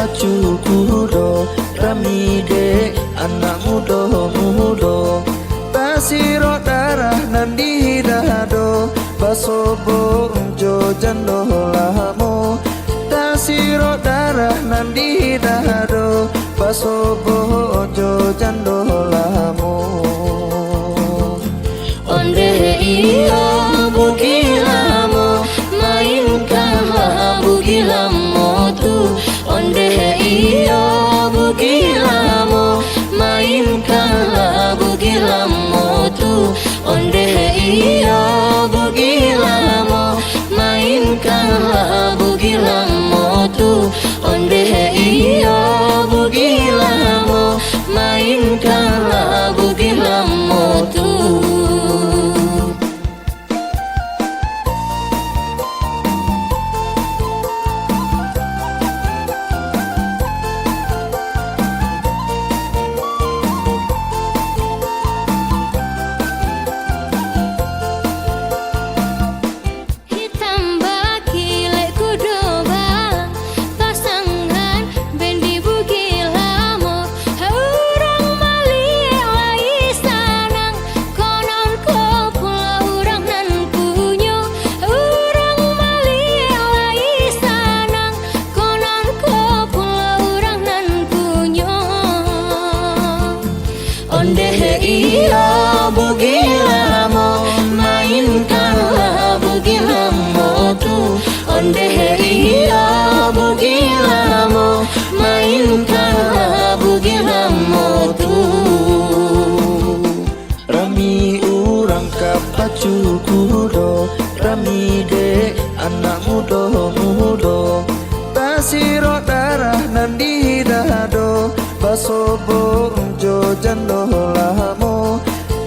pacu kudo rami de anak mudo tasiro darah nandi dado basobo jo jando lamo tasiro darah nandi dado basobo jo jando lamo onde iyo bugilamo mainkanlah bugilamo tu onde iyo bugilamo mainkanlah bugilamo tu onde iyo bugilamo mainkanlah bugilamo tu onde iyo bugilamo mainkanlah bugilamo tu. Onde iyo bugilamo mainkanlah bugilamo tu onde iyo bugilamo mainkanlah bugilamo tu rami urang kapacu kudo rami de anak mudo tasiro darah nandi dado basobo jo jando lamo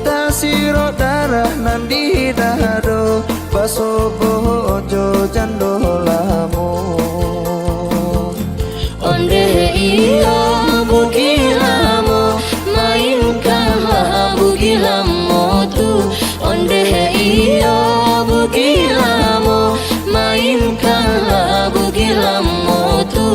tasiro darah nandi dado basobo jo jando lamo onde iyo bugilamo mainkanlah bugilamo tu onde iyo bugilamo mainkanlah bugilamo tu